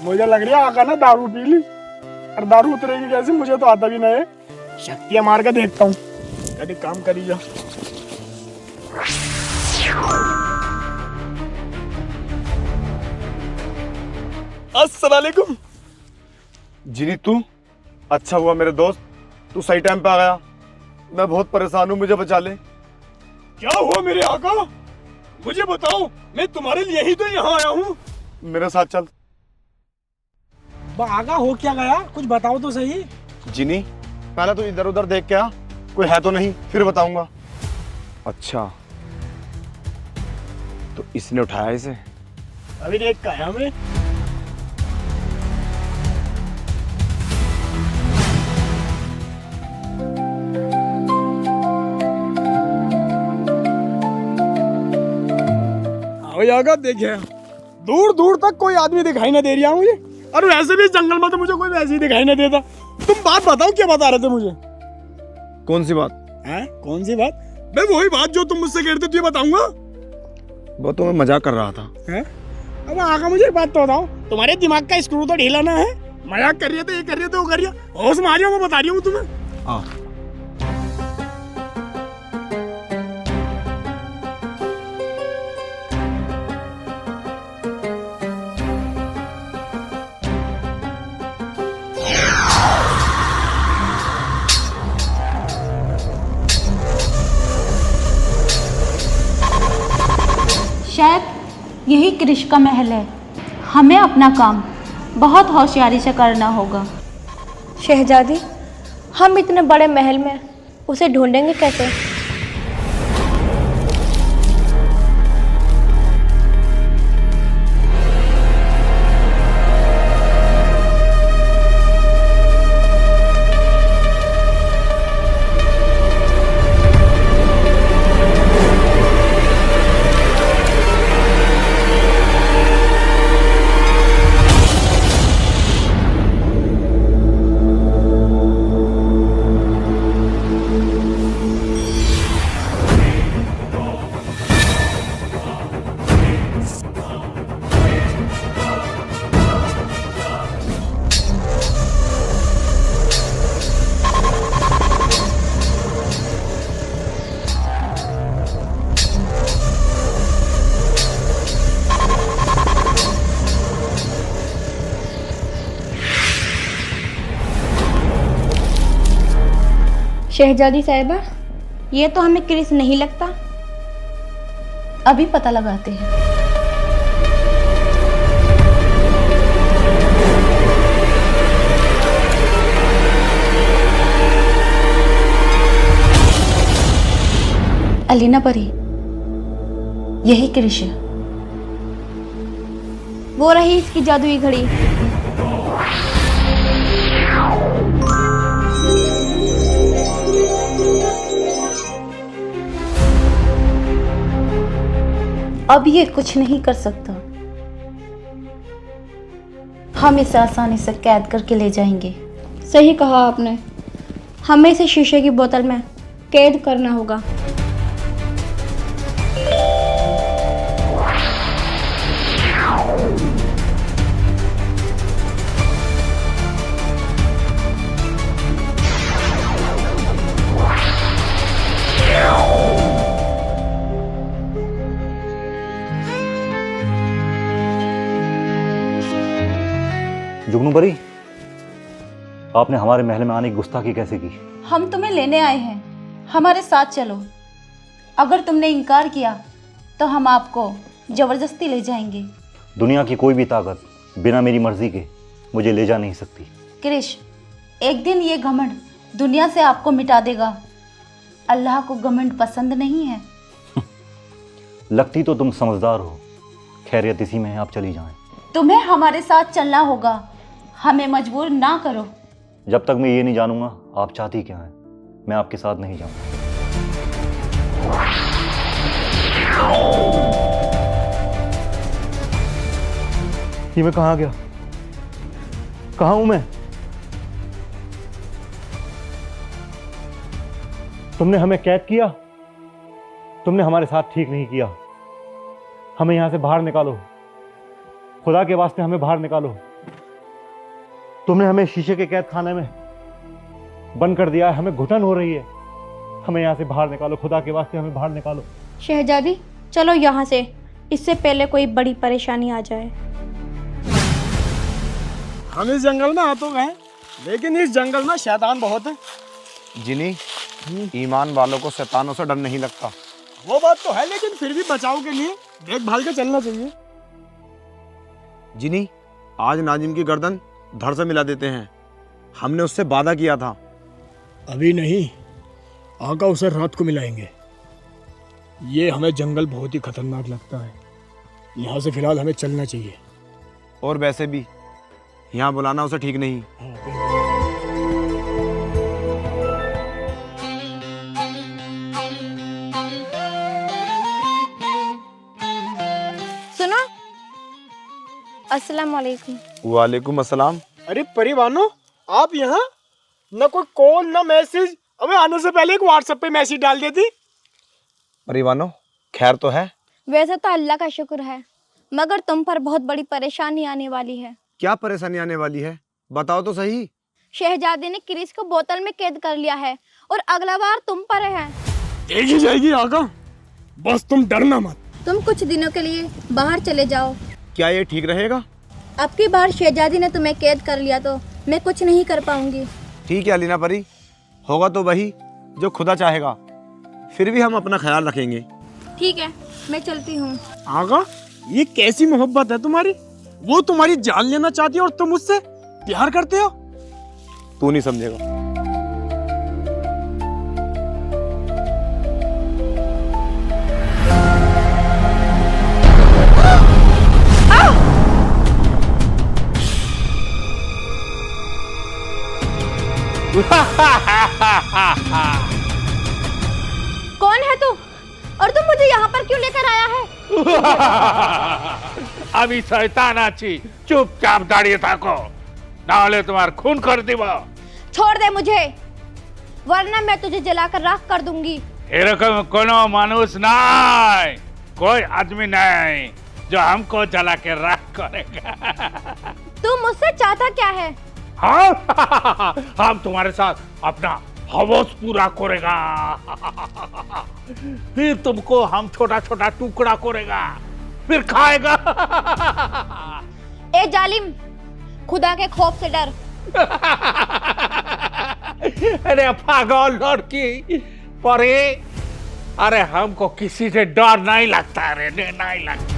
मुझे लग रहा है आगा ना दारू पी ली, और दारू उतरेगी कैसे मुझे तो आता भी नहीं है। शक्तियां मार के देखता हूँ, कभी काम करी जा। अस्सलाम वालेकुम। जिनी तू, अच्छा हुआ मेरे दोस्त तू सही टाइम पे आ गया। मैं बहुत परेशान हूँ, मुझे बचा ले। क्या हुआ मेरे आका? मुझे बताओ, मैं तुम्हारे लिए ही तो यहाँ आया हूँ। मेरे साथ चल। आगा हो क्या गया, कुछ बताओ तो सही। जिनी पहले तो इधर उधर देख के आ, कोई है तो नहीं, फिर बताऊंगा। अच्छा तो इसने उठाया इसे? अभी देख का आया मैं। आगा देखे, दूर दूर तक कोई आदमी दिखाई ना दे रहा मुझे, और वैसे भी इस जंगल में तो मुझे कोई वैसे ही दिखाई ना देता। तुम बात बताओ, क्या बता रहे थे मुझे? कौन सी बात है? कौन सी बात? मैं वही बात जो तुम मुझसे कह रहे थे, तुझे बताऊंगा। वो तो मैं मजाक कर रहा था। है? अब आगा मुझे एक बात तो बताओ, तुम्हारे दिमाग का स्क्रू तो ढीला ना है? मजाक कर रही है तो ये कर रही है तो वो कर रही है, होश में आ रही हूँ, मैं बता रही हूँ तुम्हें। हाँ शायद यही कृष का महल है। हमें अपना काम बहुत होशियारी से करना होगा। शहजादी, हम इतने बड़े महल में उसे ढूंढेंगे कैसे? शहजादी साहिबा, ये तो हमें क्रिस नहीं लगता। अभी पता लगाते हैं। अलीना परी, यही क्रिश है। वो रही इसकी जादुई घड़ी। अब ये कुछ नहीं कर सकता। हम इसे आसानी से कैद करके ले जाएंगे। सही कहा आपने, हमें इसे शीशे की बोतल में कैद करना होगा। जुगनू परी, आपने हमारे महल में आने की गुस्ताखी कैसे की? हम तुम्हें लेने आए हैं, हमारे साथ चलो। अगर तुमने इनकार किया तो हम आपको जबरदस्ती ले जाएंगे। दुनिया की कोई भी ताकत बिना मेरी मर्जी के मुझे ले जा नहीं सकती। क्रिश, एक दिन ये घमंड दुनिया से आपको मिटा देगा। अल्लाह को घमंड पसंद नहीं है। लगती तो तुम समझदार हो। खैरियत इसी में है, आप चली जाएं। तुम्हें हमारे साथ चलना होगा, हमें मजबूर ना करो। जब तक मैं ये नहीं जानूंगा आप चाहती क्या हैं, मैं आपके साथ नहीं जाऊंगा। ये मैं कहाँ गया? कहाँ हूं मैं? तुमने हमें कैद किया, तुमने हमारे साथ ठीक नहीं किया। हमें यहां से बाहर निकालो, खुदा के वास्ते हमें बाहर निकालो। तुमने हमें शीशे के कैद खाने में बंद कर दिया है, हमें घुटन हो रही है। हमें यहाँ से बाहर निकालो, खुदा के वास्ते हमें बाहर निकालो। शहजादी चलो यहाँ से, इससे पहले कोई बड़ी परेशानी आ जाए। हम इस जंगल में आ तो गए, लेकिन इस जंगल में शैतान बहुत है। जिनी, ईमान वालों को शैतानों से डर नहीं लगता। वो बात तो है, लेकिन फिर भी बचाव के लिए देखभाल के चलना चाहिए। जिनी, आज नाजिम की गर्दन धड़ से मिला देते हैं। हमने उससे वादा किया था। अभी नहीं, आका उसे रात को मिलाएंगे। ये हमें जंगल बहुत ही खतरनाक लगता है, यहाँ से फिलहाल हमें चलना चाहिए। और वैसे भी यहाँ बुलाना उसे ठीक नहीं। सुनो, अस्सलाम वालेकुम। वालेकुम अस्सलाम। अरे परिवानो, आप यहाँ? न कोई कॉल न मैसेज। हमें आने से पहले एक व्हाट्सएप पे मैसेज डाल देती। परिवानो, खैर तो है? वैसे तो अल्लाह का शुक्र है, मगर तुम पर बहुत बड़ी परेशानी आने वाली है। क्या परेशानी आने वाली है, बताओ तो सही। शहजादी ने क्रिस को बोतल में कैद कर लिया है और अगला बार तुम पर है। देखी जाएगी आका, बस तुम डरना मत। तुम कुछ दिनों के लिए बाहर चले जाओ। क्या ये ठीक रहेगा? अब की बार शहजादी ने तुम्हें कैद कर लिया तो मैं कुछ नहीं कर पाऊंगी। ठीक है अलीना परी, होगा तो वही जो खुदा चाहेगा। फिर भी हम अपना ख्याल रखेंगे। ठीक है, मैं चलती हूँ। आगा, ये कैसी मोहब्बत है तुम्हारी? वो तुम्हारी जान लेना चाहती है और तुम उससे प्यार करते हो? तू नहीं समझेगा। कौन है तू और तुम मुझे यहाँ पर क्यों लेकर आया है? अभी शैतान आची, चुपचाप दाड़िए थाको, ना होले तुम्हार खून कर दीबो। छोड़ दे मुझे, वरना मैं तुझे जलाकर राख कर दूंगी। एरकम कोनो मानुस नहीं, कोई आदमी नहीं जो हमको जला के राख करेगा। तू मुझसे चाहता क्या है? हाँ, हम तुम्हारे साथ अपना हवस पूरा करेगा। फिर तुमको हम छोटा छोटा टुकड़ा करेगा, फिर खाएगा। ए जालिम, खुदा के खौफ से डर। अरे पागल लड़की, परे, अरे हमको किसी से डर नहीं लगता रे, नहीं लगता।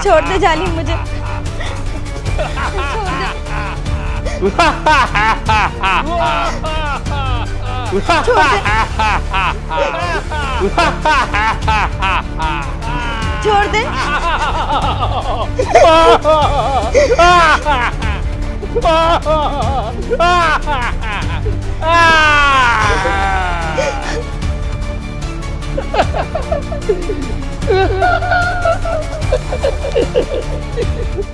छोड़ दे जालिम मुझे। छोड़ दे।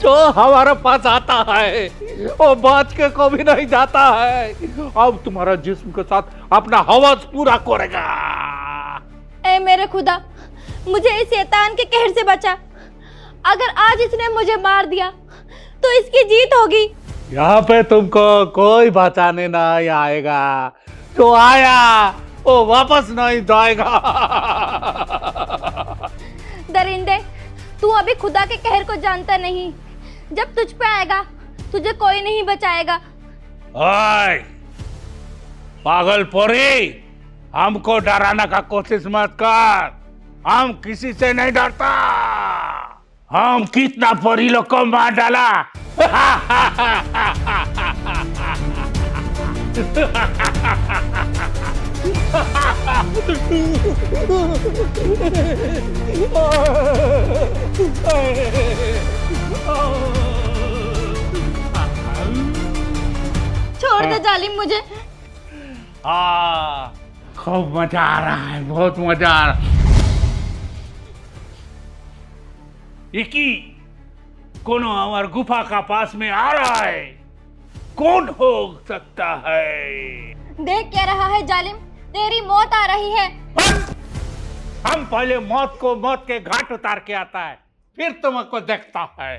जो हमारे पास आता है वो बच के कभी नहीं जाता है। अब तुम्हारा जिस्म के साथ अपना हवस पूरा करेगा। ए मेरे खुदा, मुझे इस शैतान के कहर से बचा। अगर आज इसने मुझे मार दिया तो इसकी जीत होगी। यहाँ पे तुमको कोई बचाने नहीं आएगा। जो आया वो वापस नहीं जाएगा। दरिंदे, तू अभी खुदा के कहर को जानता नहीं। जब तुझ पे आएगा तुझे कोई नहीं बचाएगा। ओए पागल पोरी, हमको डराने का कोशिश मत कर। हम किसी से नहीं डरता। हम कितना पोरी लोग को मार डाला। छोड़ दे जालिम मुझे। हाँ, खूब मजा आ रहा है, बहुत मजा आ रहा है। इकी कोनो हमार गुफा का पास में आ रहा है। कौन हो सकता है? देख क्या रहा है जालिम, तेरी मौत आ रही है। हम पहले मौत को मौत के घाट उतार के आता है, फिर तुमको देखता है।